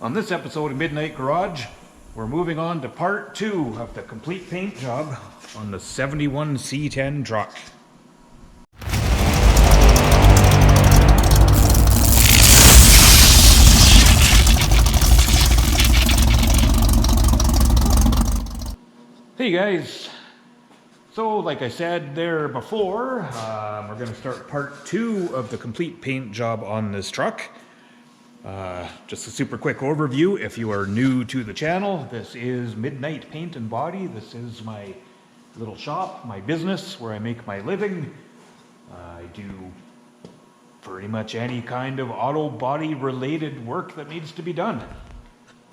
On this episode of Midnight Garage, we're moving on to part 2 of the complete paint job on the 71 C10 truck. Hey guys, so like I said there before, we're going to start part 2 of the complete paint job on this truck. Just a super quick overview. If you are new to the channel, this is Midnight Paint and Body. This is my little shop, my business where I make my living. I do pretty much any kind of auto body related work that needs to be done.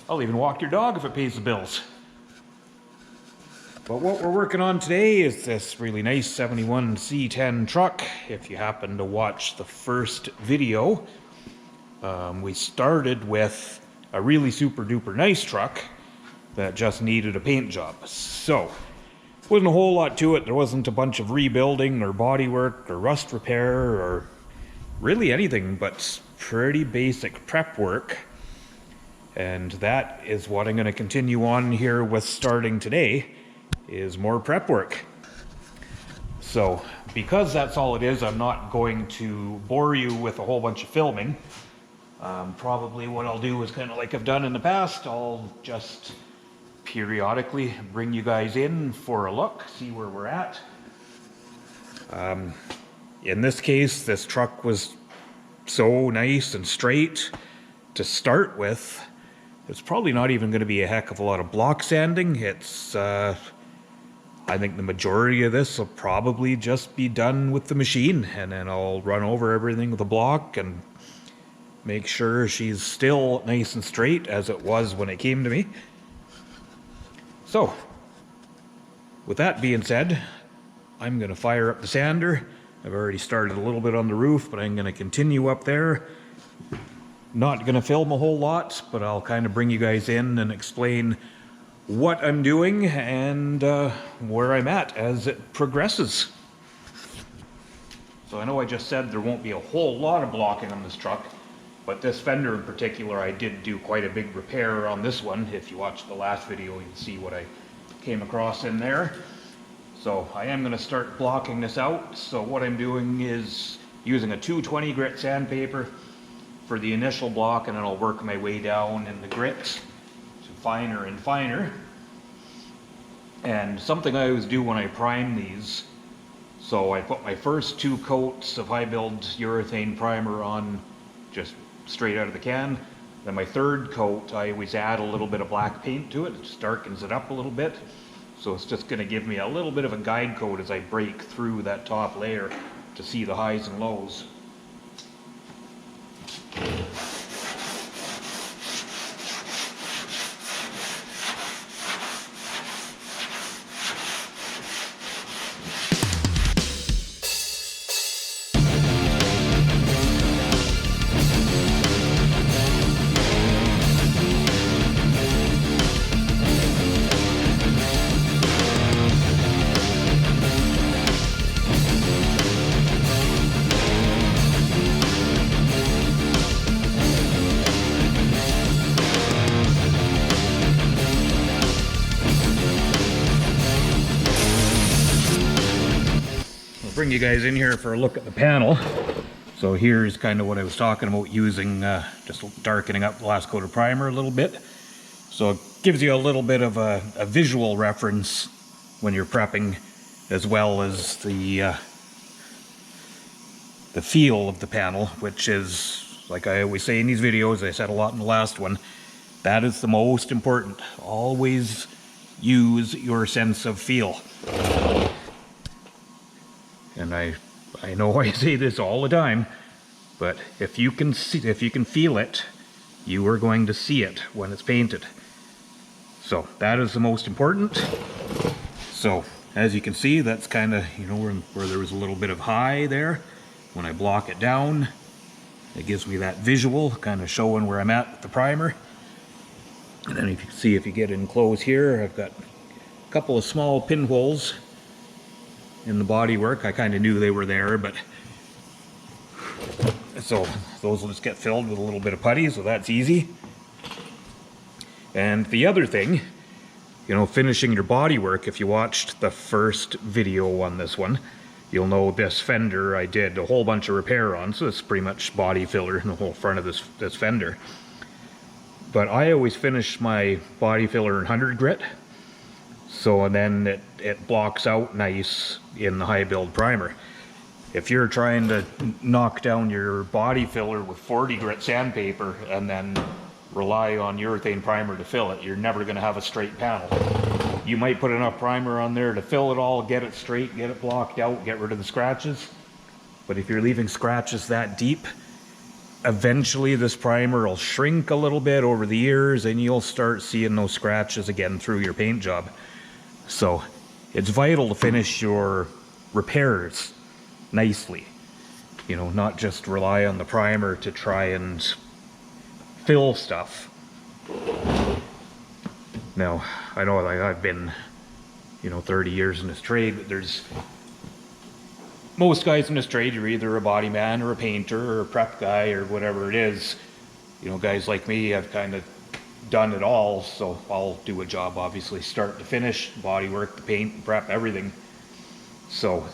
I'll even walk your dog if it pays the bills. But what we're working on today is this really nice 71 C10 truck. If you happen to watch the first video, we started with a really super duper nice truck that just needed a paint job. So, wasn't a whole lot to it. There wasn't a bunch of rebuilding or body work or rust repair or really anything but pretty basic prep work. And that is what I'm going to continue on here with starting today, is more prep work. So, because that's all it is, I'm not going to bore you with a whole bunch of filming. Probably what I'll do is kind of like I've done in the past. I'll just periodically bring you guys in for a look, see where we're at. In this case, this truck was so nice and straight to start with. It's probably not even going to be a heck of a lot of block sanding. It's, I think the majority of this will probably just be done with the machine, and then I'll run over everything with a block and make sure she's still nice and straight as it was when it came to me. So, with that being said, I'm going to fire up the sander. I've already started a little bit on the roof, but I'm going to continue up there. Not going to film a whole lot, but I'll kind of bring you guys in and explain what I'm doing and where I'm at as it progresses. So I know I just said there won't be a whole lot of blocking on this truck, but this fender in particular, I did do quite a big repair on this one. If you watched the last video, you can see what I came across in there. So I am going to start blocking this out. So what I'm doing is using a 220 grit sandpaper for the initial block, and then I'll work my way down in the grits to finer and finer. And something I always do when I prime these, so I put my first 2 coats of high build urethane primer on just straight out of the can. Then my 3rd coat, I always add a little bit of black paint to it. It just darkens it up a little bit. So it's just going to give me a little bit of a guide coat as I break through that top layer to see the highs and lows. Bring you guys in here for a look at the panel. So here's kind of what I was talking about, using just darkening up the last coat of primer a little bit. So it gives you a little bit of a visual reference when you're prepping, as well as the feel of the panel, which is, like I always say in these videos, I said a lot in the last one, that is the most important. Always use your sense of feel. And I know I say this all the time, but if you can feel it, you are going to see it when it's painted. So that is the most important. So as you can see, that's kind of, you know, where there was a little bit of high there. When I block it down, it gives me that visual, kind of showing where I'm at with the primer. And then if you see, if you get in close here, I've got a couple of small pinholes in the bodywork. I kind of knew they were there, but so those will just get filled with a little bit of putty, so that's easy. And the other thing, you know, finishing your body work, if you watched the first video on this one, you'll know this fender I did a whole bunch of repair on, so it's pretty much body filler in the whole front of this fender. But I always finish my body filler in 100 grit, so then it blocks out nice in the high build primer. If you're trying to knock down your body filler with 40 grit sandpaper and then rely on urethane primer to fill it, you're never going to have a straight panel. You might put enough primer on there to fill it all, get it straight, get it blocked out, get rid of the scratches. But if you're leaving scratches that deep, eventually this primer will shrink a little bit over the years and you'll start seeing those scratches again through your paint job. So it's vital to finish your repairs nicely. You know, not just rely on the primer to try and fill stuff. Now, I know like I've been, you know, 30 years in this trade, but there's most guys in this trade, you're either a body man or a painter or a prep guy or whatever it is. You know, guys like me, I've kind of done it all, so I'll do a job obviously start to finish, body work, the paint, prep, everything. So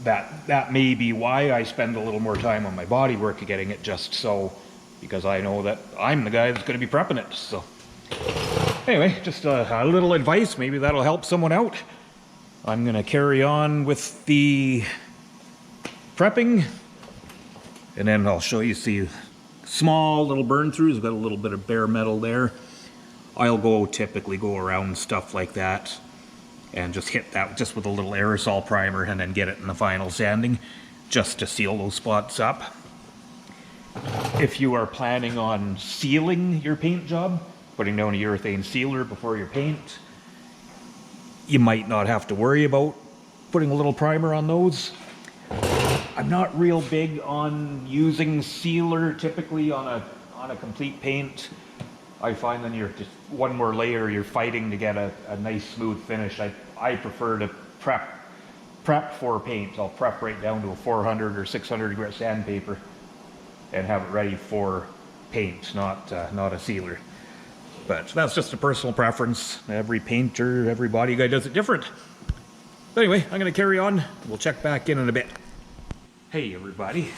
that may be why I spend a little more time on my body work and getting it just so, because I know that I'm the guy that's going to be prepping it. So anyway, just a little advice, maybe that'll help someone out. I'm going to carry on with the prepping, and then I'll show you, see small little burn throughs, got a little bit of bare metal there. I'll typically go around stuff like that and just hit that just with a little aerosol primer and then get it in the final sanding just to seal those spots up. If you are planning on sealing your paint job, putting down a urethane sealer before your paint, you might not have to worry about putting a little primer on those. I'm not real big on using sealer typically on a complete paint. I find then you're just one more layer, you're fighting to get a nice smooth finish. I prefer to prep for paint. I'll prep right down to a 400 or 600 grit sandpaper and have it ready for paint, not a sealer. But that's just a personal preference. Every painter, every body guy does it different. But anyway, I'm going to carry on. We'll check back in a bit. Hey everybody.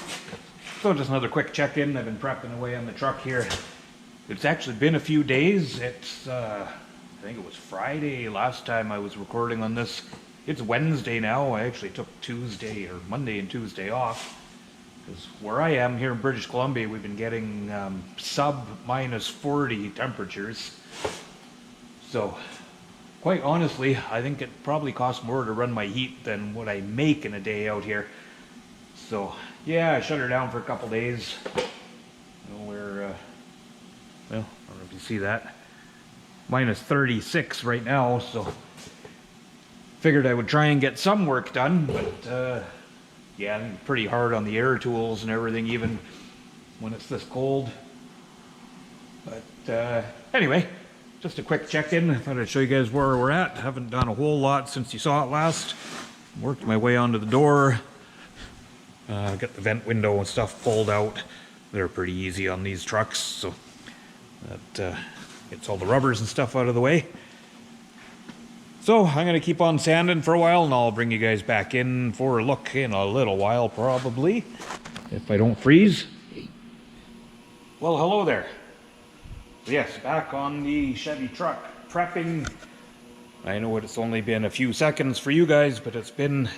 So just another quick check-in. I've been prepping away on the truck here. It's actually been a few days. It's, I think it was Friday last time I was recording on this. It's Wednesday now. I actually took Tuesday or Monday and Tuesday off. Because where I am here in British Columbia, we've been getting sub -40 temperatures. So, quite honestly, I think it probably costs more to run my heat than what I make in a day out here. So, yeah, I shut her down for a couple days. You know, we're, well, I don't know if you see that. -36 right now, so figured I would try and get some work done, but yeah, I think it's pretty hard on the air tools and everything, even when it's this cold. But anyway, just a quick check-in. I thought I'd show you guys where we're at. Haven't done a whole lot since you saw it last. Worked my way onto the door. Got the vent window and stuff pulled out. They're pretty easy on these trucks, so that gets all the rubbers and stuff out of the way. So I'm going to keep on sanding for a while, and I'll bring you guys back in for a look in a little while, probably, if I don't freeze. Well, hello there. Yes, back on the Chevy truck, prepping. I know it's only been a few seconds for you guys, but it's been,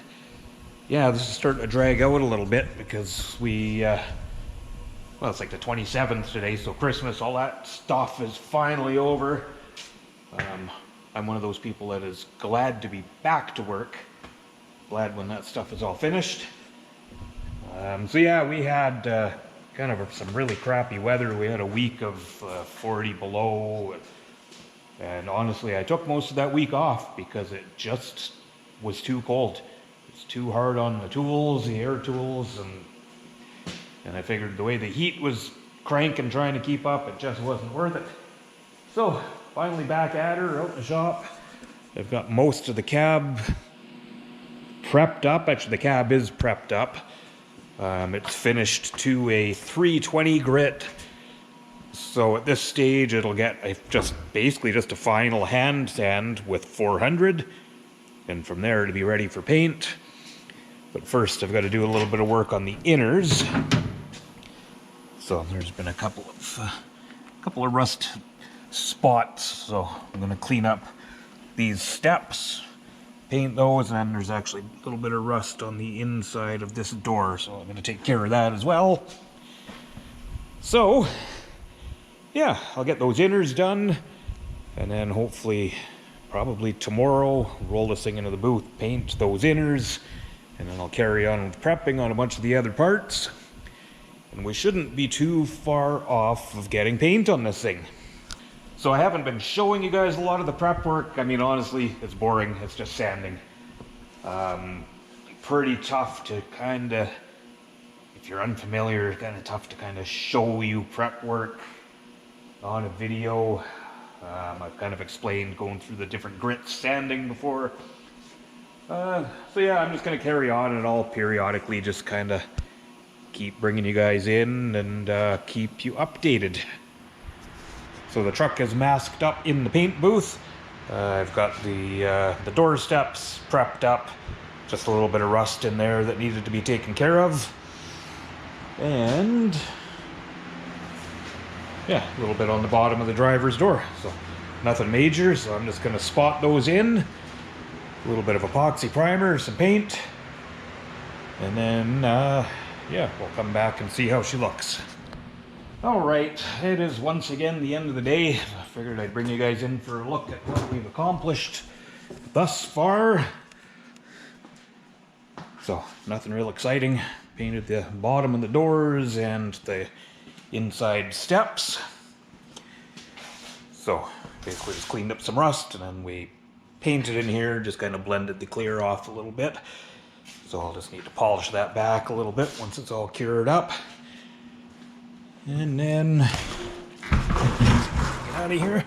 yeah, this is starting to drag out a little bit because we, well, it's like the 27th today, so Christmas, all that stuff is finally over. I'm one of those people that is glad to be back to work. Glad when that stuff is all finished. So yeah, we had kind of some really crappy weather. We had a week of 40 below. And honestly, I took most of that week off because it just was too cold. It's too hard on the tools, the air tools, and I figured the way the heat was cranking, trying to keep up, it just wasn't worth it. So finally back at her, out in the shop. I've got most of the cab prepped up. Actually, the cab is prepped up. It's finished to a 320 grit So at this stage, it'll get basically just a final hand sand with 400, and from there it'll be ready for paint. But first, I've got to do a little bit of work on the inners. So there's been a couple of rust spots. So I'm going to clean up these steps, paint those, and then there's actually a little bit of rust on the inside of this door. So I'm going to take care of that as well. So yeah, I'll get those inners done, and then hopefully, probably tomorrow, roll this thing into the booth, paint those inners, and then I'll carry on with prepping on a bunch of the other parts. And we shouldn't be too far off of getting paint on this thing. So I haven't been showing you guys a lot of the prep work. I mean, honestly, it's boring. It's just sanding. Pretty tough to kind of, if you're unfamiliar, kind of tough to kind of show you prep work on a video. I've kind of explained going through the different grits sanding before. So yeah, I'm just going to carry on, and I'll periodically just kind of keep bringing you guys in and keep you updated. So the truck is masked up in the paint booth. I've got the door steps prepped up. Just a little bit of rust in there that needed to be taken care of. And yeah, a little bit on the bottom of the driver's door. So nothing major, so I'm just going to spot those in. A little bit of epoxy primer, some paint. And then, yeah, we'll come back and see how she looks. Alright, it is once again the end of the day. I figured I'd bring you guys in for a look at what we've accomplished thus far. So, nothing real exciting. Painted the bottom of the doors and the inside steps. So, basically just cleaned up some rust, and then we painted in here, just kind of blended the clear off a little bit. So I'll just need to polish that back a little bit once it's all cured up. And then, get out of here.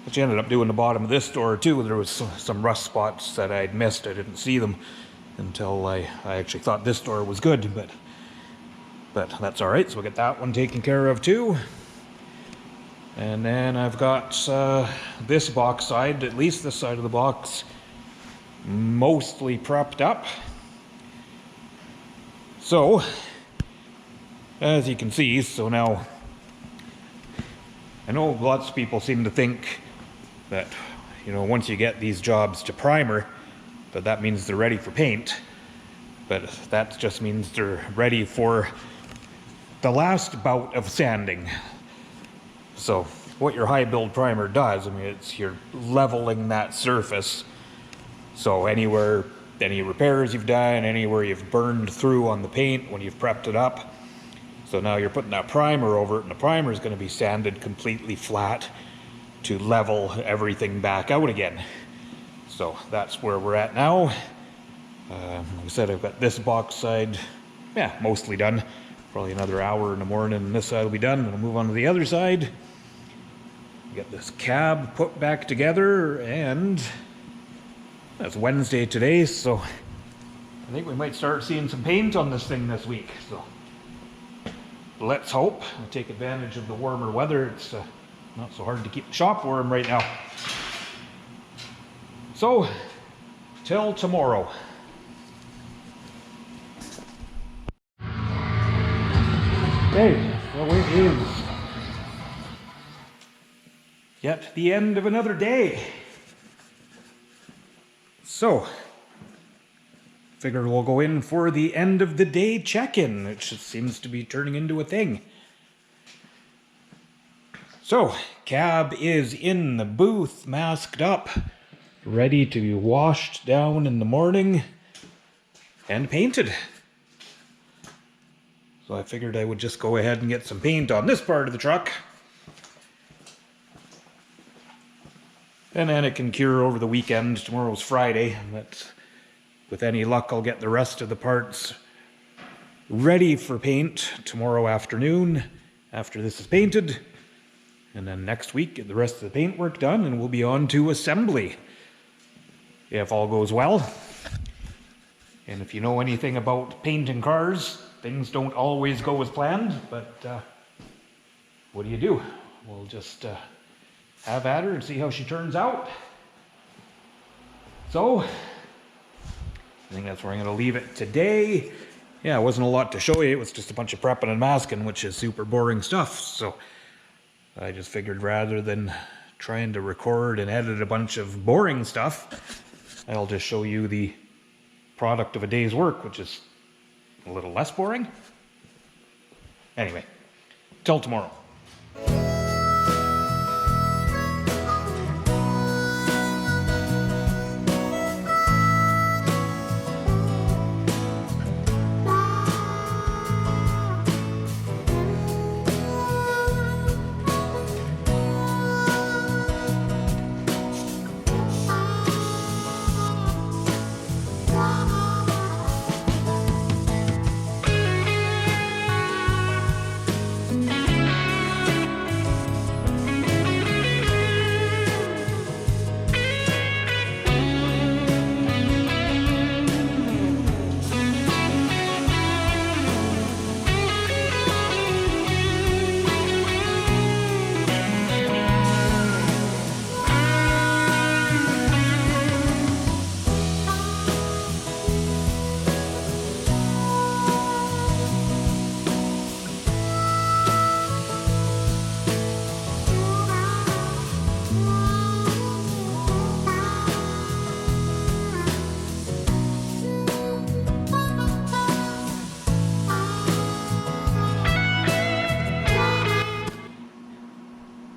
But you ended up doing the bottom of this door too. There was some rust spots that I'd missed. I didn't see them until I actually thought this door was good, but that's all right. So we'll get that one taken care of too. And then I've got this box side, at least this side of the box, mostly prepped up. So, as you can see, so now, I know lots of people seem to think that, you know, once you get these jobs to primer, that means they're ready for paint. But that just means they're ready for the last bout of sanding. So what your high build primer does, I mean, it's you're leveling that surface. So anywhere, any repairs you've done, anywhere you've burned through on the paint when you've prepped it up. So now you're putting that primer over it, and the primer is going to be sanded completely flat to level everything back out again. So that's where we're at now. Like I said, I've got this box side, yeah, mostly done. Probably another hour in the morning and this side will be done, and I'll move on to the other side. Get this cab put back together, and it's Wednesday today, so I think we might start seeing some paint on this thing this week. So let's hope. I'll take advantage of the warmer weather. It's not so hard to keep the shop warm right now. So, till tomorrow. Okay, so it is yet the end of another day. So, figure we'll go in for the end of the day check-in. It just seems to be turning into a thing. So, cab is in the booth, masked up, ready to be washed down in the morning and painted. So I figured I would just go ahead and get some paint on this part of the truck. And then it can cure over the weekend. Tomorrow's Friday, but with any luck I'll get the rest of the parts ready for paint tomorrow afternoon after this is painted. And then next week get the rest of the paint work done, and we'll be on to assembly, if all goes well. And if you know anything about painting cars, things don't always go as planned, but what do? We'll just have at her and see how she turns out. So, I think that's where I'm going to leave it today. Yeah, it wasn't a lot to show you. It was just a bunch of prepping and masking, which is super boring stuff. So, I just figured rather than trying to record and edit a bunch of boring stuff, I'll just show you the product of a day's work, which is a little less boring. Anyway, till tomorrow.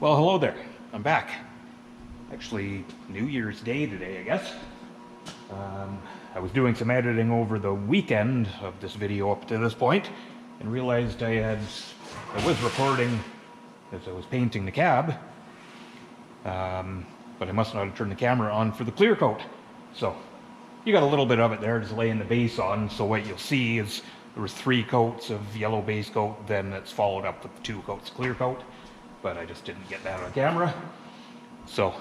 Well, hello there. I'm back. Actually, New Year's Day today, I guess. I was doing some editing over the weekend of this video up to this point and realized I was recording as I was painting the cab, but I must not have turned the camera on for the clear coat. So you got a little bit of it there just laying the base on. So what you'll see is there was 3 coats of yellow base coat, then it's followed up with 2 coats of clear coat. But I just didn't get that on camera. So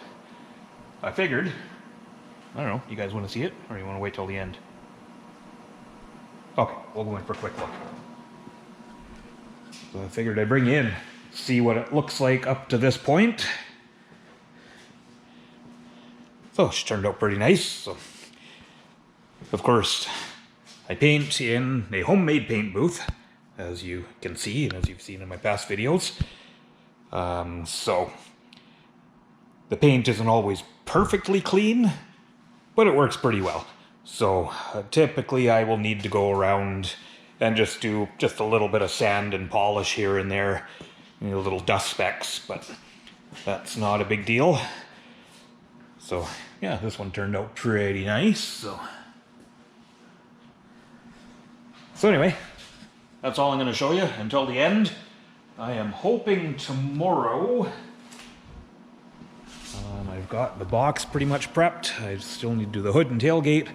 I figured, I don't know, you guys want to see it or you want to wait till the end? Okay, we'll go in for a quick look. So I figured I'd bring you in, see what it looks like up to this point. So she turned out pretty nice. So, of course, I paint in a homemade paint booth, as you can see and as you've seen in my past videos. So the paint isn't always perfectly clean, but it works pretty well. So typically I will need to go around and just do just a little bit of sand and polish here and there, little dust specks, but that's not a big deal. So yeah, this one turned out pretty nice. So anyway, that's all I'm going to show you until the end. I am hoping tomorrow, I've got the box pretty much prepped. I still need to do the hood and tailgate.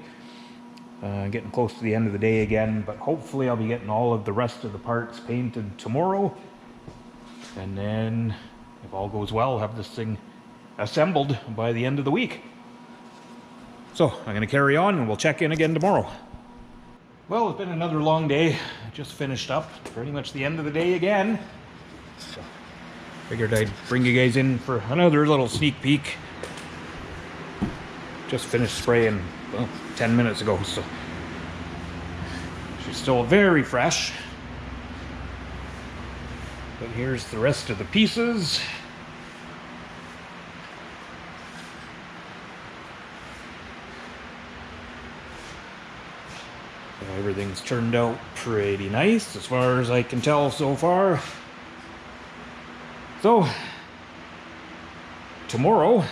Getting close to the end of the day again, but hopefully I'll be getting all of the rest of the parts painted tomorrow. And then, if all goes well, I'll have this thing assembled by the end of the week. So, I'm going to carry on and we'll check in again tomorrow. Well, it's been another long day. I just finished up, pretty much the end of the day again. So, figured I'd bring you guys in for another little sneak peek. Just finished spraying, well, 10 minutes ago, so she's still very fresh. But here's the rest of the pieces. Everything's turned out pretty nice as far as I can tell so far. So, tomorrow, I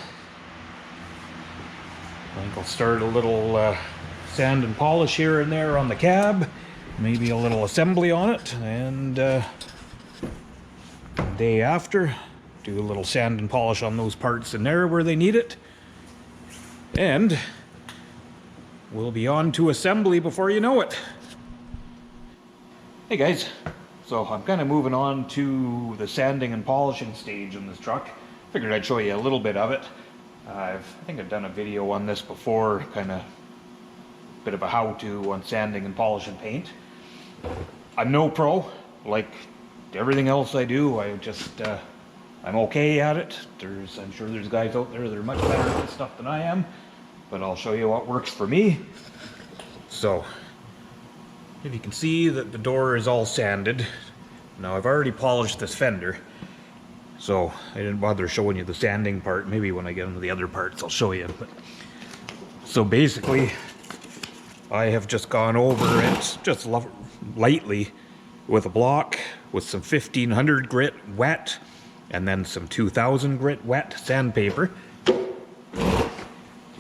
think I'll start a little sand and polish here and there on the cab, maybe a little assembly on it, and the day after, do a little sand and polish on those parts in there where they need it, and we'll be on to assembly before you know it. Hey guys, so I'm kind of moving on to the sanding and polishing stage in this truck. Figured I'd show you a little bit of it. I think I've done a video on this before, kind of a bit of a how-to on sanding and polishing paint. I'm no pro, like everything else I do, I'm okay at it. I'm sure there's guys out there that are much better at this stuff than I am, but I'll show you what works for me. So, if you can see that the door is all sanded. Now I've already polished this fender, so I didn't bother showing you the sanding part. Maybe when I get into the other parts I'll show you. But so basically, I have just gone over it just lightly with a block with some 1500 grit wet and then some 2000 grit wet sandpaper.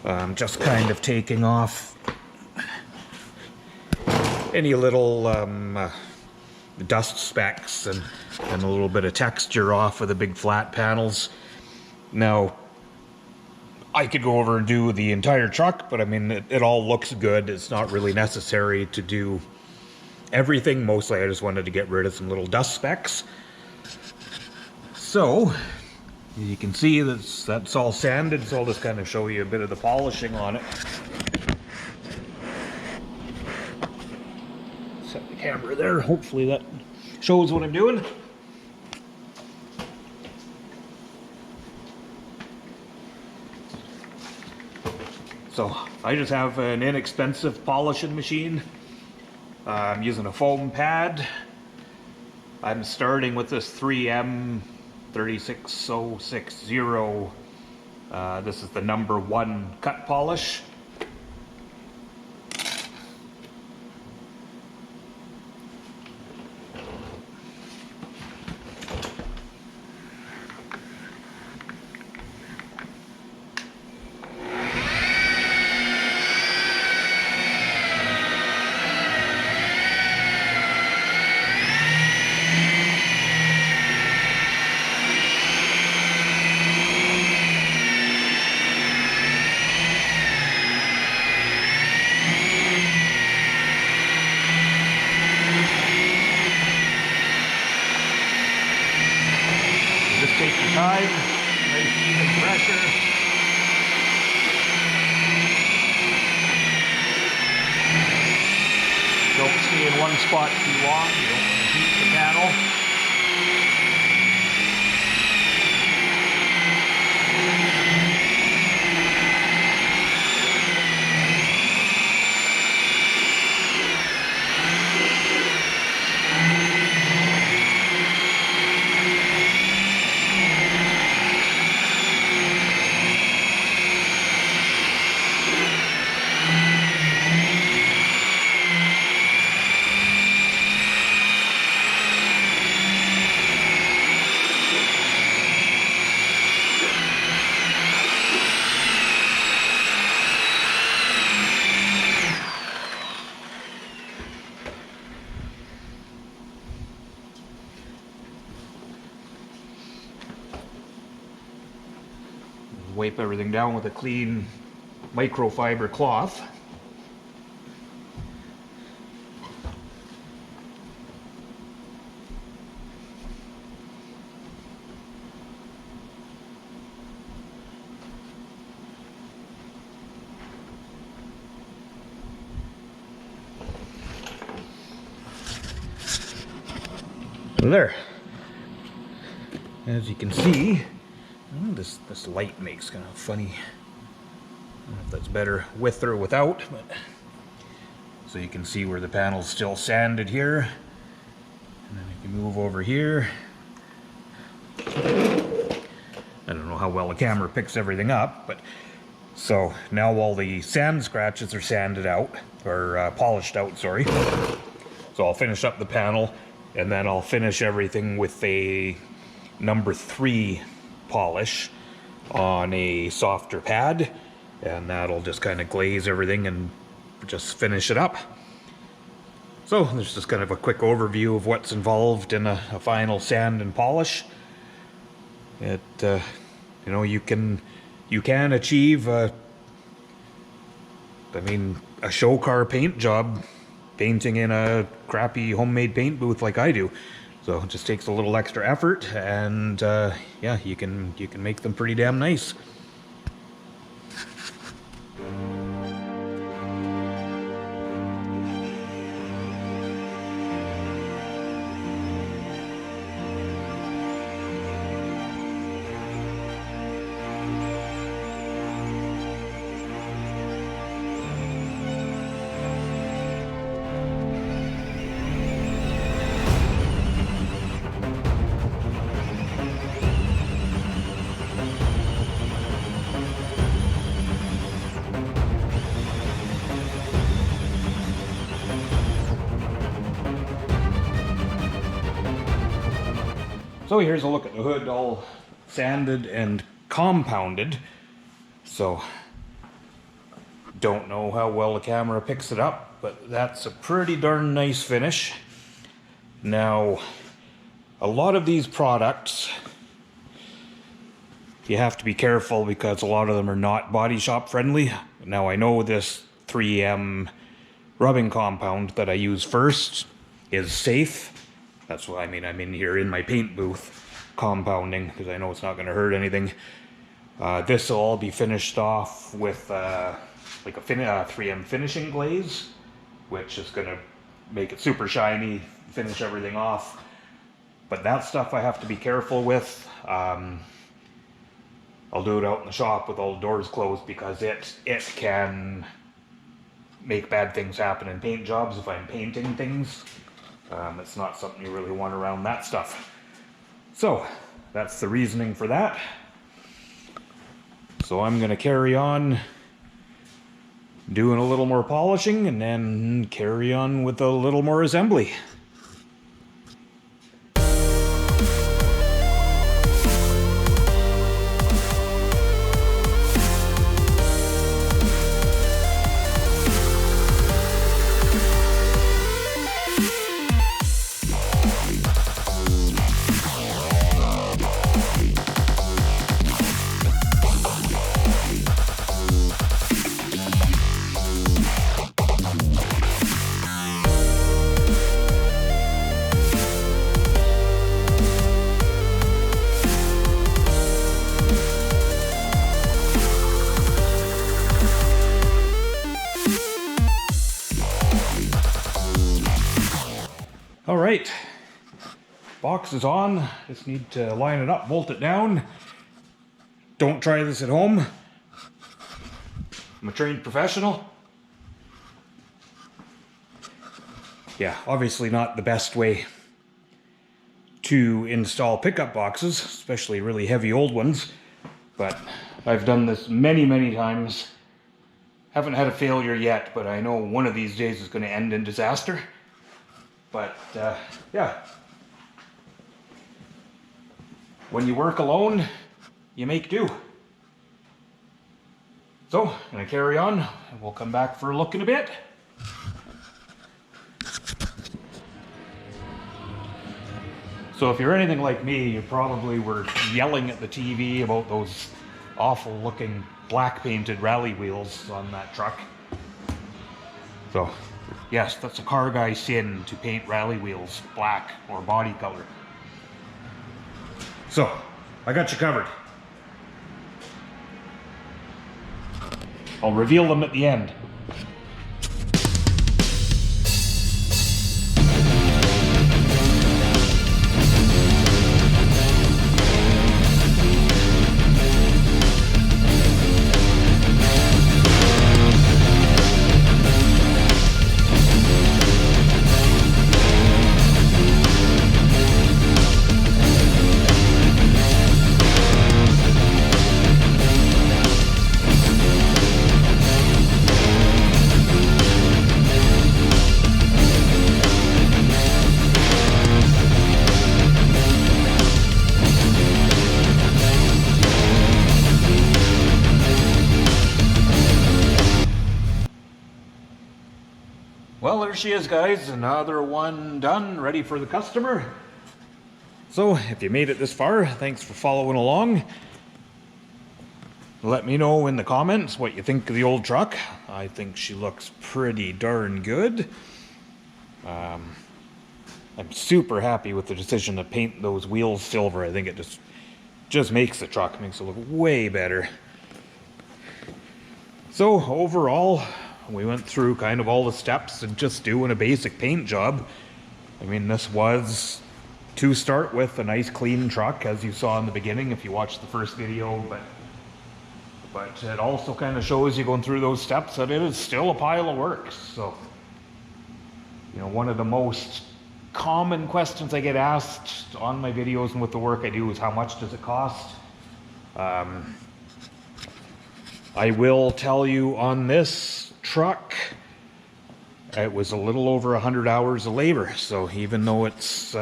I'm just kind of taking off any little dust specks and a little bit of texture off of the big flat panels. Now, I could go over and do the entire truck, but I mean, it all looks good. It's not really necessary to do everything. Mostly I just wanted to get rid of some little dust specks. So, you can see that's all sanded, so I'll just kind of show you a bit of the polishing on it. Set the camera there, hopefully that shows what I'm doing. So I just have an inexpensive polishing machine. I'm using a foam pad. I'm starting with this 3M 36060. This is the #1 cut polish. Take your time, nice even pressure. Don't stay in one spot too long, you don't want to heat the panel. Wipe everything down with a clean microfiber cloth. There. As you can see, this light makes kind of funny. I don't know if that's better with or without, but so you can see where the panel's still sanded here. And then if you move over here, I don't know how well the camera picks everything up, but so now all the sand scratches are sanded out, or polished out, sorry. So I'll finish up the panel, and then I'll finish everything with a #3 polish on a softer pad, and that'll just kind of glaze everything and just finish it up. So there's just kind of a quick overview of what's involved in a final sand and polish. You know, you can achieve a show car paint job painting in a crappy homemade paint booth like I do. So it just takes a little extra effort, and yeah, you can make them pretty damn nice. So here's a look at the hood, all sanded and compounded. So don't know how well the camera picks it up, but that's a pretty darn nice finish. Now, a lot of these products, you have to be careful because a lot of them are not body shop friendly. Now I know this 3M rubbing compound that I use first is safe. That's what I mean. I'm in here in my paint booth compounding because I know it's not going to hurt anything. This will all be finished off with like a 3M finishing glaze, which is going to make it super shiny, finish everything off. But that stuff I have to be careful with. I'll do it out in the shop with all the doors closed because it can make bad things happen in paint jobs if I'm painting things. It's not something you really want around that stuff. So that's the reasoning for that. So I'm going to carry on doing a little more polishing and then carry on with a little more assembly. All right, box is on. Just need to line it up, bolt it down. Don't try this at home. I'm a trained professional. Yeah, obviously not the best way to install pickup boxes, especially really heavy old ones, but I've done this many, many times. Haven't had a failure yet, but I know one of these days is going to end in disaster. But, yeah. When you work alone, you make do. So, I'm going to carry on, and we'll come back for a look in a bit. So if you're anything like me, you probably were yelling at the TV about those awful looking black painted rally wheels on that truck. So, yes, that's a car guy's sin to paint rally wheels black or body color. So, I got you covered. I'll reveal them at the end. Well, there she is, guys. Another one done, ready for the customer. So, if you made it this far, thanks for following along. Let me know in the comments what you think of the old truck. I think she looks pretty darn good. I'm super happy with the decision to paint those wheels silver. I think it just makes the truck, makes it look way better. So, overall, we went through kind of all the steps and just doing a basic paint job. I mean, this was to start with a nice clean truck, as you saw in the beginning if you watched the first video, but it also kind of shows you going through those steps that it is still a pile of work. So, you know, one of the most common questions I get asked on my videos and with the work I do is how much does it cost? I will tell you on this truck, it was a little over 100 hours of labor. So even though it's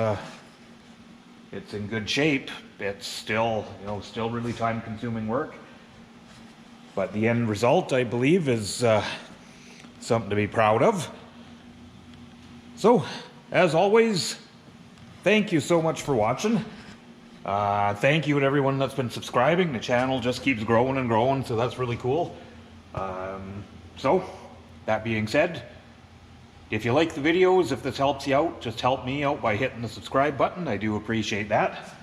It's in good shape. It's still, still really time-consuming work. But the end result, I believe, is something to be proud of. So, as always, thank you so much for watching. Thank you to everyone that's been subscribing. The channel just keeps growing and growing, so that's really cool. So, that being said, if you like the videos, if this helps you out, just help me out by hitting the subscribe button. I do appreciate that.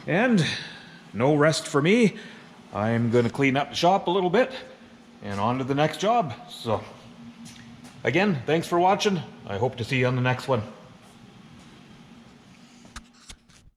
And no rest for me. I'm going to clean up the shop a little bit and on to the next job. So, again, thanks for watching. I hope to see you on the next one.